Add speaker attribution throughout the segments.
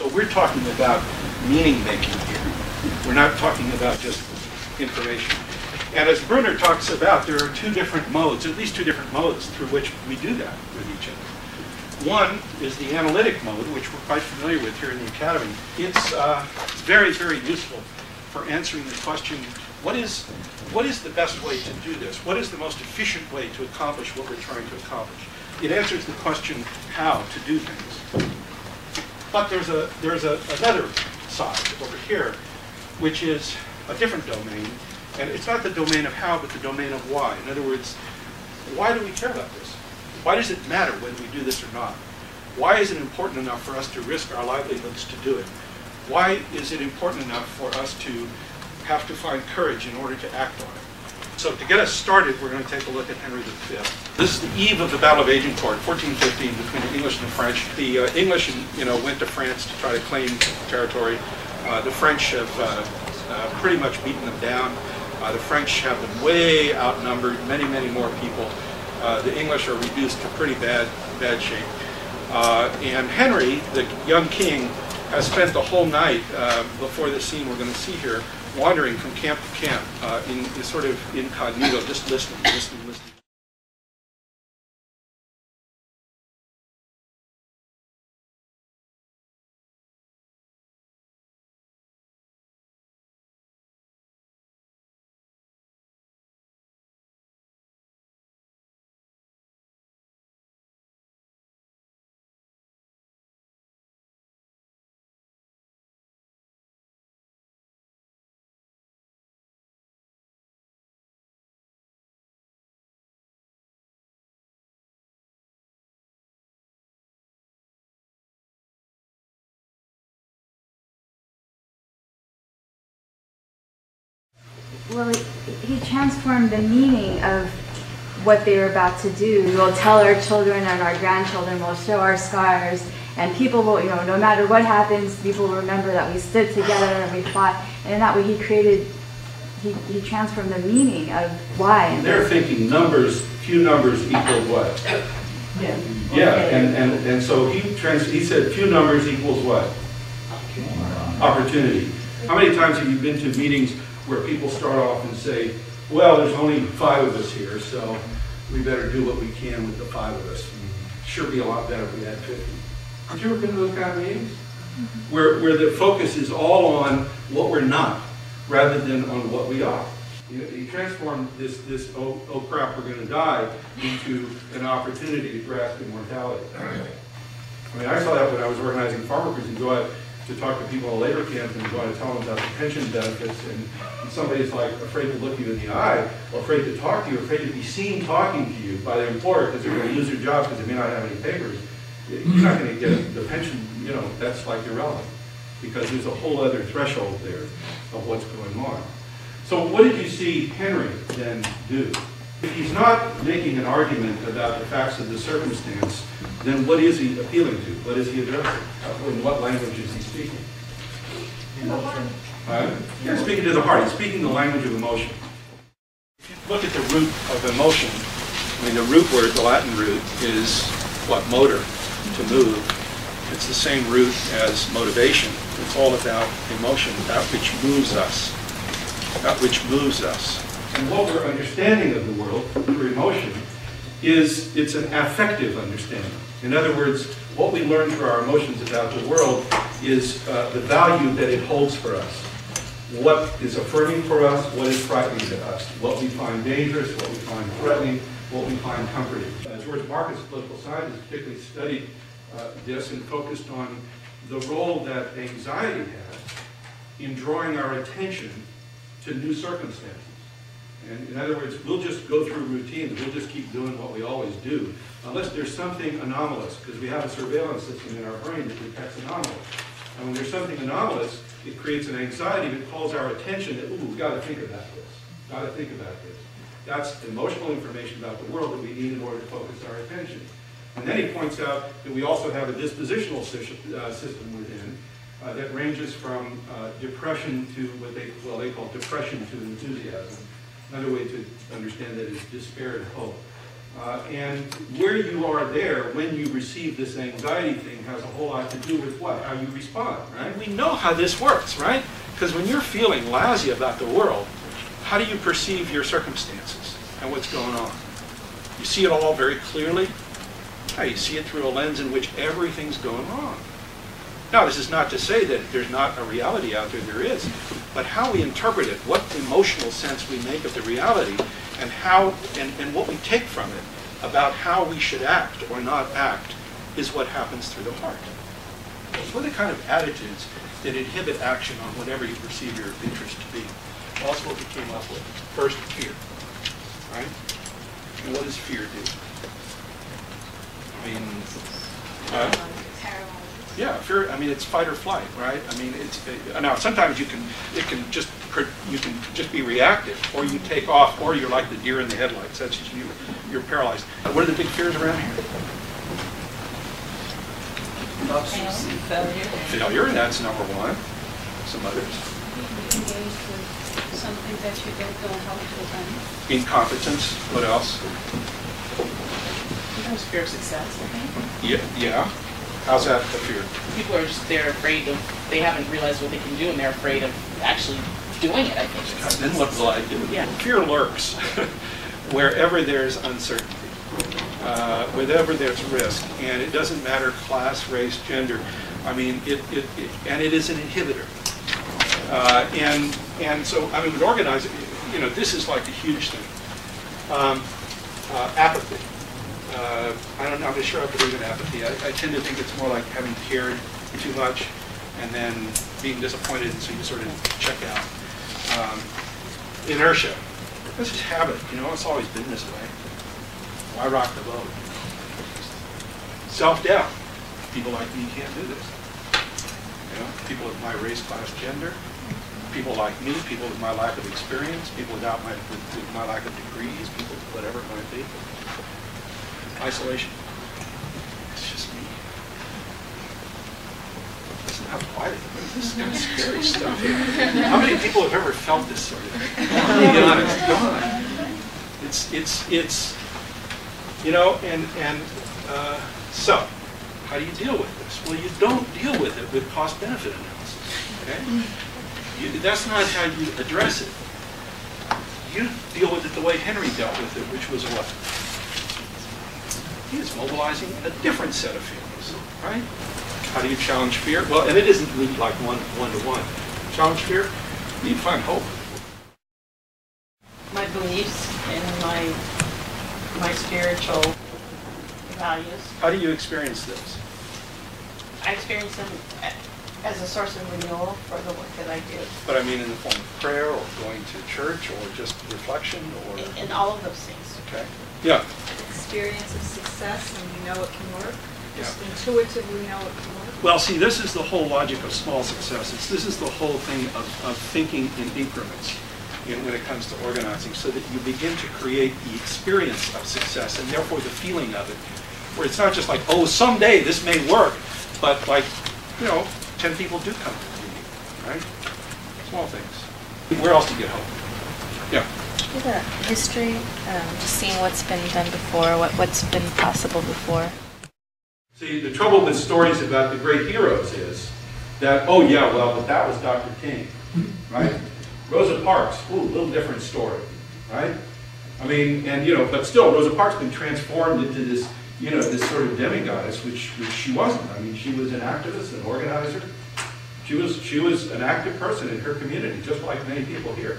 Speaker 1: So we're talking about meaning making here. We're not talking about just information. And as Brunner talks about, there are two different modes, at least two different modes through which we do that with each other. One is the analytic mode, which we're quite familiar with here in the Academy. It's very, very useful for answering the question, what is the best way to do this? What is the most efficient way to accomplish what we're trying to accomplish? It answers the question, how to do things. But there's another side over here, which is a different domain. And it's not the domain of how, but the domain of why. In other words, why do we care about this? Why does it matter whether we do this or not? Why is it important enough for us to risk our livelihoods to do it? Why is it important enough for us to have to find courage in order to act on it? So to get us started, we're going to take a look at Henry V. This is the eve of the Battle of Agincourt, 1415, between the English and the French. The English, went to France to try to claim territory. The French have pretty much beaten them down. The French have them way outnumbered, many, many more people. The English are reduced to pretty bad shape. And Henry, the young king, has spent the whole night before the scene we're going to see here, wandering from camp to camp in sort of incognito, just listening.
Speaker 2: Well, he transformed the meaning of what they were about to do. We'll tell our children and our grandchildren, we'll show our scars, and people will, no matter what happens, people will remember that we stood together and we fought. And in that way, he transformed the meaning of why.
Speaker 1: And they're thinking numbers, few numbers equal what? Yeah, and so he said few numbers equals what? Opportunity. How many times have you been to meetings where people start off and say, well, there's only 5 of us here, so we better do what we can with the 5 of us. Sure be a lot better if we had 50. Have you ever been to those kind of meetings? Where the focus is all on what we're not, rather than on what we are. He transformed this oh crap, we're going to die, into an opportunity to grasp immortality. I mean, I saw that when I was organizing farm workers and go out to talk to people in a labor camp and go out and tell them about the pension benefits, and somebody's like afraid to look you in the eye, or afraid to talk to you, afraid to be seen talking to you by their employer because they're going to lose their job because they may not have any papers. You're not going to get the pension, that's like irrelevant, because there's a whole other threshold there of what's going on. So what did you see Henry then do? If he's not making an argument about the facts of the circumstance, then what is he appealing to? What is he addressing? In what language is he speaking? Emotion. Yeah, speaking to the heart. He's speaking the language of emotion. If you look at the root of emotion, the root word, the Latin root, is what? Motor, to move. It's the same root as motivation. It's all about emotion, that which moves us. That which moves us. And what we're understanding of the world through emotion is it's an affective understanding. In other words, what we learn through our emotions about the world is the value that it holds for us. What is affirming for us, what is frightening to us, what we find dangerous, what we find threatening, what we find comforting. George Marcus, a political scientist, particularly studied this and focused on the role that anxiety has in drawing our attention to new circumstances. And in other words, we'll just go through routines, we'll just keep doing what we always do, unless there's something anomalous, because we have a surveillance system in our brain that detects anomalies. And when there's something anomalous, it creates an anxiety that calls our attention that, ooh, we've got to think about this, got to think about this. That's emotional information about the world that we need in order to focus our attention. And then he points out that we also have a dispositional system within that ranges from depression to what they call depression to enthusiasm. Another way to understand that is despair and hope. And where you are there when you receive this anxiety thing has a whole lot to do with what? How you respond, right? We know how this works, right? Because when you're feeling lousy about the world, how do you perceive your circumstances and what's going on? You see it all very clearly. Yeah, you see it through a lens in which everything's going wrong. Now, this is not to say that there's not a reality out there. There is. But how we interpret it, what emotional sense we make of the reality, and how and what we take from it about how we should act or not act is what happens through the heart. What are the kind of attitudes that inhibit action on whatever you perceive your interest to be? Well, that's what we came up with. First, fear. Right? And what does fear do? I mean, yeah, fear. I mean, it's fight or flight, right? I mean, it's now sometimes you can just be reactive, or you take off, or you're like the deer in the headlights. That's just you. You're paralyzed. What are the big fears around here?
Speaker 3: Failure.
Speaker 1: Failure, and that's number one. Some others.
Speaker 3: Being engaged with something that you don't know how to run.
Speaker 1: Incompetence. What else?
Speaker 4: Sometimes fear of success, I think.
Speaker 1: Yeah. How's that a fear?
Speaker 4: People are just, they're afraid of, they haven't realized what they can do, and they're afraid of actually doing it, I think.
Speaker 1: God, then what will I do?
Speaker 4: Yeah.
Speaker 1: Fear lurks wherever there's uncertainty, wherever there's risk, and it doesn't matter class, race, gender. I mean, it is an inhibitor. And so, I mean, with organizing, you know, this is like a huge thing. Apathy. I'm not sure I believe in apathy. I tend to think it's more like having cared too much and then being disappointed, and so you sort of check out. Inertia. This is habit. You know, it's always been this way. Why rock the boat? Self-doubt. People like me can't do this. You know, people of my race, class, gender. People like me. People with my lack of experience. People with my lack of degrees. People, whatever it might be. Isolation. It's just me. Listen how quiet it is. This is kind of scary stuff here. How many people have ever felt this sort of thing? Come on, be honest. Come on. It's you know, so how do you deal with this? Well, you don't deal with it with cost-benefit analysis. Okay? That's not how you address it. You deal with it the way Henry dealt with it, which was what? He is mobilizing a different set of feelings, right? How do you challenge fear? Well, and it isn't really like one-to-one. Challenge fear, you find hope.
Speaker 4: My beliefs and my spiritual values.
Speaker 1: How do you experience this?
Speaker 4: I experience them as a source of renewal for the work that I do.
Speaker 1: But I mean in the form of prayer or going to church or just reflection or...
Speaker 4: In all of those things.
Speaker 1: Okay. Yeah.
Speaker 3: Experience of success, and you know it can work. Just
Speaker 1: Yeah.
Speaker 3: intuitively know it can work.
Speaker 1: Well, see, this is the whole logic of small successes. This is the whole thing of thinking in increments when it comes to organizing, so that you begin to create the experience of success and therefore the feeling of it, where it's not just like, oh, someday this may work, but like, you know, 10 people do come to the meeting, right? Small things. Where else do you get hope? Yeah.
Speaker 5: Give a history, just seeing what's been done before, what's been possible before.
Speaker 1: See, the trouble with stories about the great heroes is that, oh yeah, well, but that was Dr. King, right? Rosa Parks, ooh, a little different story, right? I mean, and you know, but still, Rosa Parks been transformed into this, you know, this sort of demigoddess, which she wasn't. I mean, she was an activist, an organizer. She was an active person in her community, just like many people here.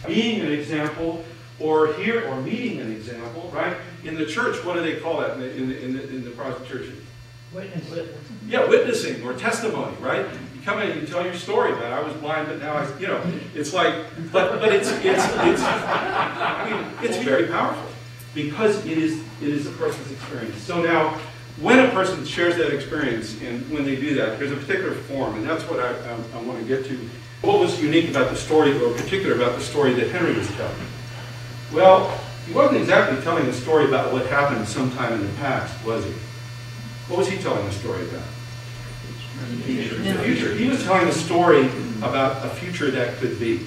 Speaker 1: Being an example, or meeting an example, right? In the church, what do they call that in the Protestant church?
Speaker 6: Witness.
Speaker 1: Yeah, witnessing or testimony, right? You come in and you tell your story about I was blind, but now you know, it's like, but it's I mean, it's very powerful because it is a person's experience. So now, when a person shares that experience, and when they do that, there's a particular form, and that's what I want to get to. What was unique about the story, or particular about the story that Henry was telling? Well, he wasn't exactly telling a story about what happened sometime in the past, was he? What was he telling the story about? The future. He was telling a story about a future that could be.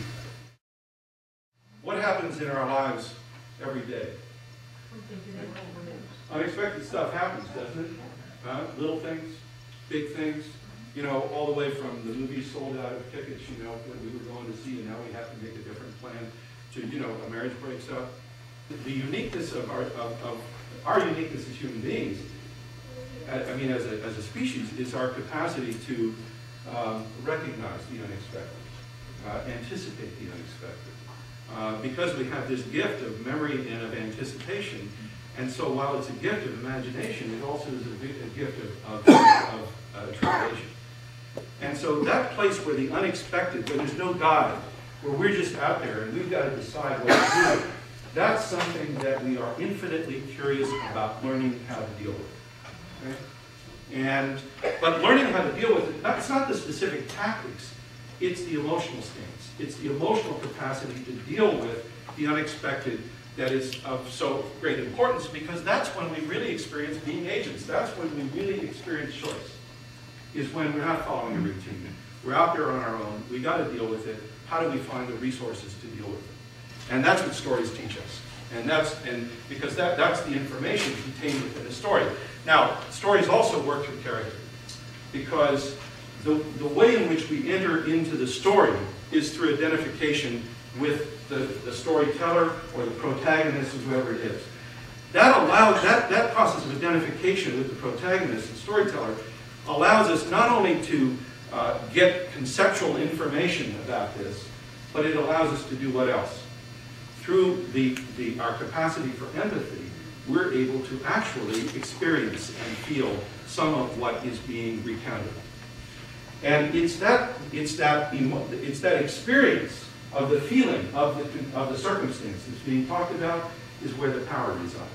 Speaker 1: What happens in our lives every day? Unexpected stuff happens, doesn't it? Little things, big things. You know, all the way from the movies sold out of tickets, you know, that we were going to see, and now we have to make a different plan, to, you know, a marriage breaks up. The uniqueness of our uniqueness as human beings, I mean, as a species, is our capacity to recognize the unexpected, anticipate the unexpected. Because we have this gift of memory and of anticipation, and so while it's a gift of imagination, it also is a gift of trepidation. And so that place where the unexpected, where there's no guide, where we're just out there and we've got to decide what to do, that's something that we are infinitely curious about learning how to deal with. Okay? But learning how to deal with it, it's not the specific tactics, it's the emotional stance. It's the emotional capacity to deal with the unexpected that is of so great importance, because that's when we really experience being agents. That's when we really experience choice, is when we're not following a routine. We're out there on our own. We got to deal with it. How do we find the resources to deal with it? And that's what stories teach us. And because that's the information contained within a story. Now, stories also work through character, because the way in which we enter into the story is through identification with the storyteller or the protagonist, or whoever it is. That process of identification with the protagonist and storyteller allows us not only to get conceptual information about this, but it allows us to do what else? Through our capacity for empathy, we're able to actually experience and feel some of what is being recounted. And it's that experience of the feeling of the circumstances being talked about is where the power resides.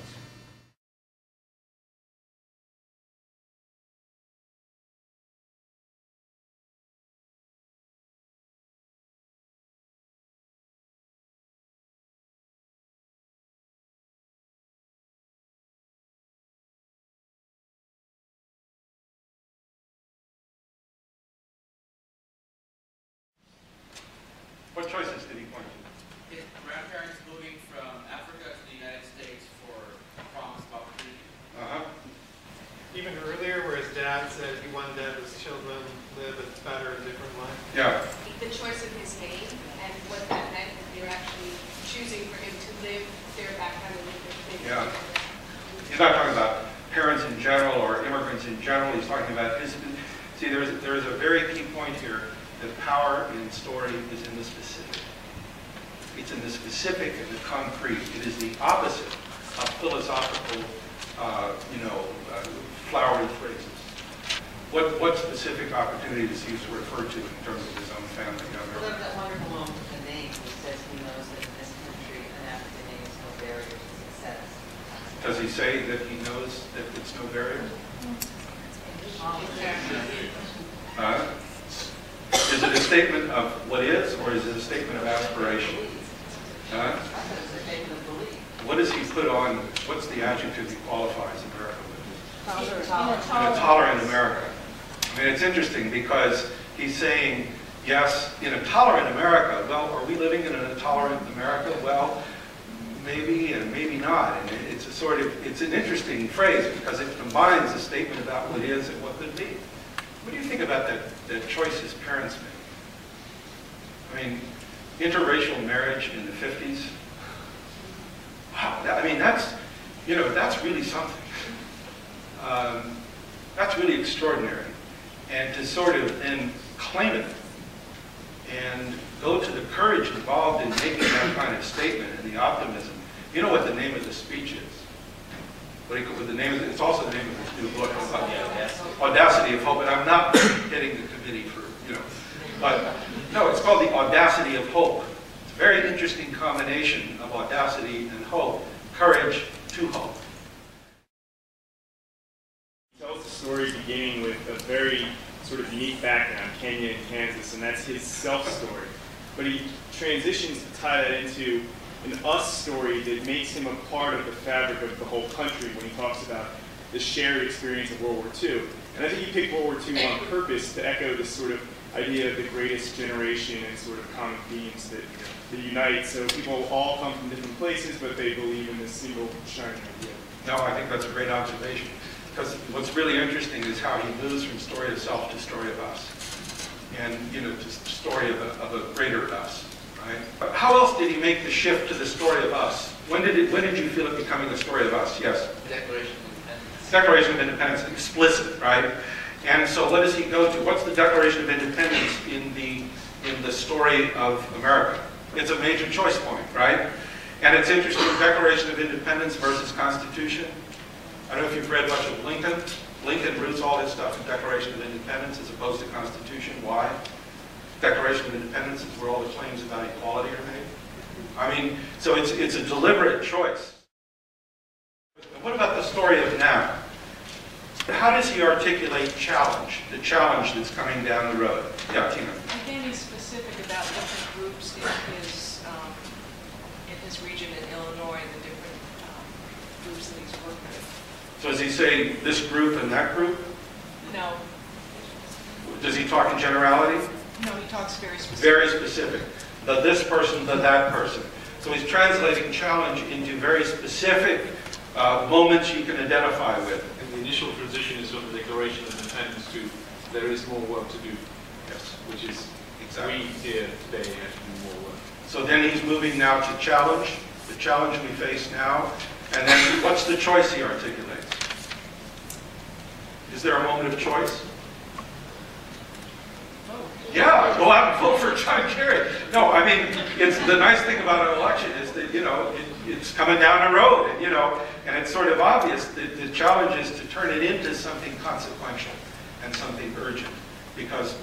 Speaker 1: What choices did he point to?
Speaker 6: His grandparents moving from Africa to the United States for a promise of opportunity.
Speaker 7: Even earlier, where his dad said he wanted to have his children live a better and different life.
Speaker 1: Yeah.
Speaker 8: The choice of his name and what that meant, that they're actually choosing for him to live their background and live their things.
Speaker 1: Yeah. He's not talking about parents in general or immigrants in general. He's talking about his. See, there is a very key point here. The power in story is in the specific. It's in the specific and the concrete. It is the opposite of philosophical, flowery phrases. What specific opportunity does he refer to in terms of his own family?
Speaker 9: Well, that wonderful moment with the name, he says he knows that in this country an African name is no barrier to success.
Speaker 1: Does he say that he knows that it's no barrier? Is it a statement of what is, or is it a statement of aspiration? What does he put on, what's the adjective he qualifies America with? Tolerant America. I mean, it's interesting because he's saying, yes, in a tolerant America. Well, are we living in an intolerant America? Well, maybe and maybe not. And it's an interesting phrase because it combines a statement about what is and what could be. What do you think about that choice his parents made? I mean, interracial marriage in the 50s. Wow, that's really something. That's really extraordinary. And to sort of then claim it and go to the courage involved in making that kind of statement and the optimism. You know what the name of the speech is? It's also the name of his new book, Audacity of Hope, and I'm not getting the committee for, but no, it's called The Audacity of Hope. It's a very interesting combination of audacity and hope, courage to hope.
Speaker 10: He tells the story beginning with a very sort of unique background, Kenya and Kansas, and that's his self-story. But he transitions to tie that into an us story that makes him a part of the fabric of the whole country when he talks about the shared experience of World War II. And I think he picked World War II on purpose to echo this sort of idea of the greatest generation and sort of common themes that unite. So people all come from different places, but they believe in this single shining idea.
Speaker 1: No, I think that's a great observation. Because what's really interesting is how he moves from story of self to story of us. And, you know, to story of a greater us, right? But how else did he make the shift to the story of us? When did you feel it becoming a story of us? Yes?
Speaker 6: Declaration of Independence.
Speaker 1: Declaration of Independence, explicit, right? And so what does he go to? What's the Declaration of Independence in the story of America? It's a major choice point, right? And it's interesting, Declaration of Independence versus Constitution. I don't know if you've read much of Lincoln. Lincoln roots all his stuff in Declaration of Independence as opposed to Constitution. Why? Declaration of Independence is where all the claims about equality are made. I mean, so it's a deliberate choice. What about the story of now? How does he articulate challenge, the challenge that's coming down the road? Yeah, Tina.
Speaker 11: Again, he's specific about different groups in his region in Illinois and the different groups that he's working with.
Speaker 1: So does he say this group and that group?
Speaker 11: No.
Speaker 1: Does he talk in generality?
Speaker 11: No, he talks very specific.
Speaker 1: Very specific. The this person, the that person. So he's translating challenge into very specific moments you can identify with.
Speaker 12: And the initial transition is from the Declaration of Independence to there is more work to do.
Speaker 1: Yes.
Speaker 12: Which is,
Speaker 1: exactly.
Speaker 12: We here today have to do more work.
Speaker 1: So then he's moving now to challenge, the challenge we face now. And then what's the choice he articulates? Is there a moment of choice? Yeah, go out and vote for John Kerry. No, I mean, it's the nice thing about an election is that, you know, it's coming down the road, and, you know, and it's sort of obvious that the challenge is to turn it into something consequential and something urgent, because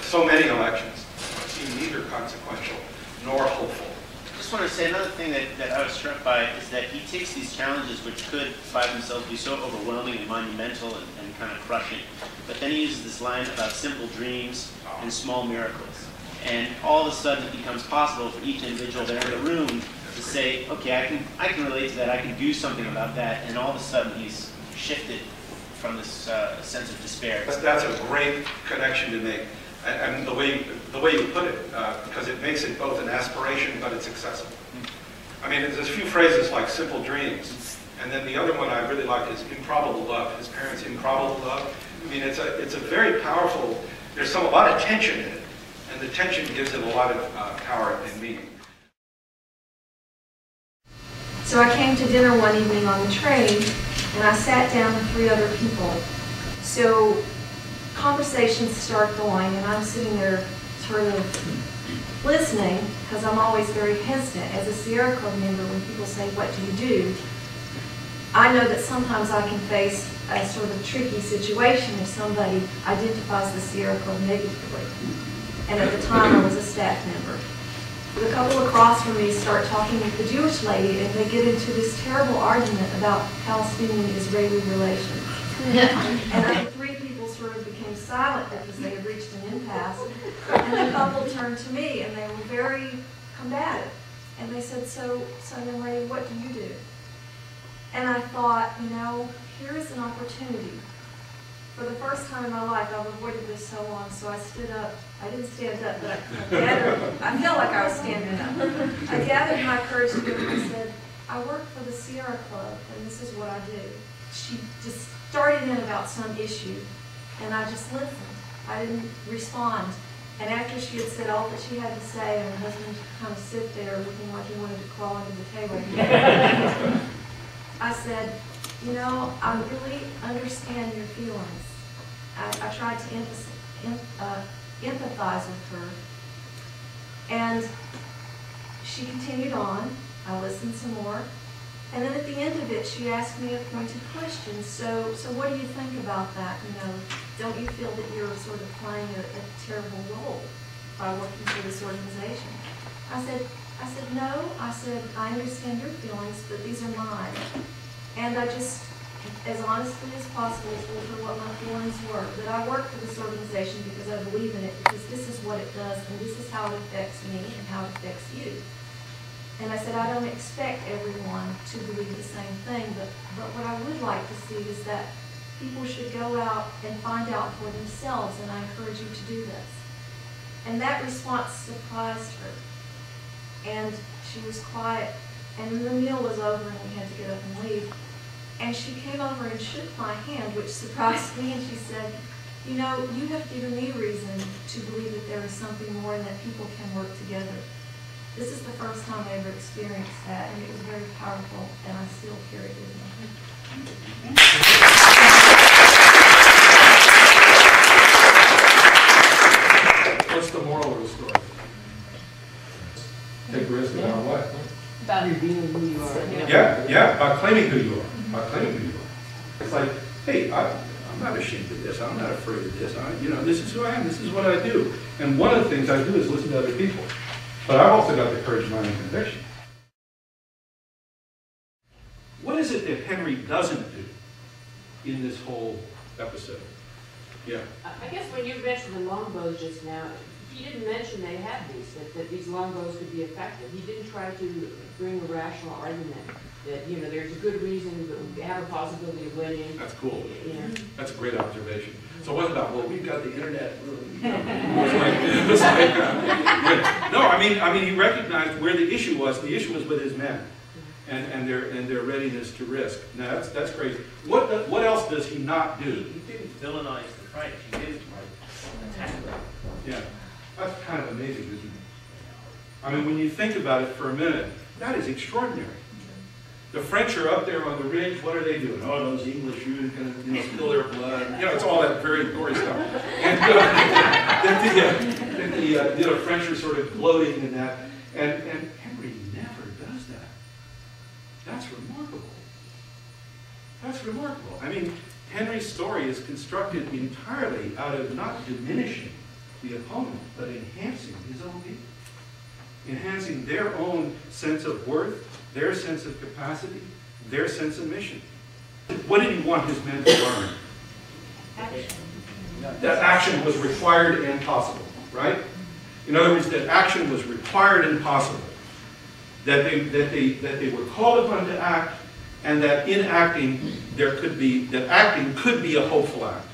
Speaker 1: so many elections seem neither consequential nor hopeful.
Speaker 13: I just want to say another thing that I was struck by is that he takes these challenges which could by themselves be so overwhelming and monumental and kind of crushing, but then he uses this line about simple dreams and small miracles. And all of a sudden it becomes possible for each individual there in the room to say, okay, I can relate to that, I can do something about that, and all of a sudden he's shifted from this sense of despair.
Speaker 1: That's a great connection to make. And the way you put it, because it makes it both an aspiration, but it's accessible. I mean, there's a few phrases like simple dreams, and then the other one I really like is improbable love. His parents' improbable love. I mean, it's a very powerful. There's a lot of tension in it, and the tension gives it a lot of power and meaning.
Speaker 14: So I came to dinner one evening on the train, and I sat down with 3 other people. So conversations start going, and I'm sitting there sort of listening, because I'm always very hesitant. As a Sierra Club member, when people say, what do you do? I know that sometimes I can face a sort of tricky situation if somebody identifies the Sierra Club negatively. And at the time, I was a staff member. The couple across from me start talking with the Jewish lady, and they get into this terrible argument about Palestinian-Israeli relations. And the 3 people sort of became silent because they had reached an impasse. And the couple turned to me, and they were very combative. And they said, so young lady, what do you do? And I thought, you know, here is an opportunity. For the first time in my life, I've avoided this so long, so I stood up. I didn't stand up, but I gathered. I felt like I was standing up. I gathered my courage together and I said, I work for the Sierra Club, and this is what I do. She just started in about some issue, and I just listened. I didn't respond. And after she had said all that she had to say, and her husband kind of sit there looking like he wanted to crawl under the table, I said, you know, I really understand your feelings. I tried to empathize with her. And she continued on. I listened some more. And then at the end of it, she asked me a pointed question. So what do you think about that? You know, don't you feel that you're sort of playing a terrible role by working for this organization? I said, no. I said, I understand your feelings, but these are mine. And I just, as honestly as possible, told her what my feelings were. That I work for this organization because I believe in it, because this is what it does, and this is how it affects me and how it affects you. And I said, I don't expect everyone to believe the same thing, but what I would like to see is that people should go out and find out for themselves, and I encourage you to do this. And that response surprised her. And she was quiet, and the meal was over, and we had to get up and leave. And she came over and shook my hand, which surprised me, and she said, you know, you have given me reason to believe that there is something more and that people can work together. This is the first time I ever experienced that, and it was very powerful, and I still carry it with me.
Speaker 1: What's the moral of the story? Take risks about what?
Speaker 11: About being who you are.
Speaker 1: Yeah, about claiming who you are. About claiming who you are. It's like, hey, I'm not ashamed of this. I'm not afraid of this. This is who I am. This is what I do. And one of the things I do is listen to other people. But I've also got the courage of my own conviction. What is it that Henry doesn't do in this whole episode? Yeah.
Speaker 15: I guess when you mentioned the longbows just now, he didn't mention they had these, that these longbows could be effective. He didn't try to bring a rational argument that, you know, there's a good reason that we have a possibility of winning.
Speaker 1: That's cool.
Speaker 15: You know.
Speaker 1: That's a great observation. So it wasn't about, well, we've got the internet. No, I mean, he recognized where the issue was. The issue was with his men and their readiness to risk. Now that's crazy. What else does he not do?
Speaker 13: He didn't villainize the French. He didn't attack them.
Speaker 1: Yeah, that's kind of amazing, isn't it? I mean, when you think about it for a minute, that is extraordinary. The French are up there on the ridge. What are they doing? Oh, those English, you're going to spill their blood. It's all that very gory stuff. And the French are sort of gloating in that. And Henry never does that. That's remarkable. That's remarkable. I mean, Henry's story is constructed entirely out of not diminishing the opponent, but enhancing his own people. Enhancing their own sense of worth, their sense of capacity, their sense of mission. What did he want his men to learn?
Speaker 14: Action.
Speaker 1: That action was required and possible, right? In other words, that action was required and possible. That they were called upon to act, and that in acting, that acting could be a hopeful act.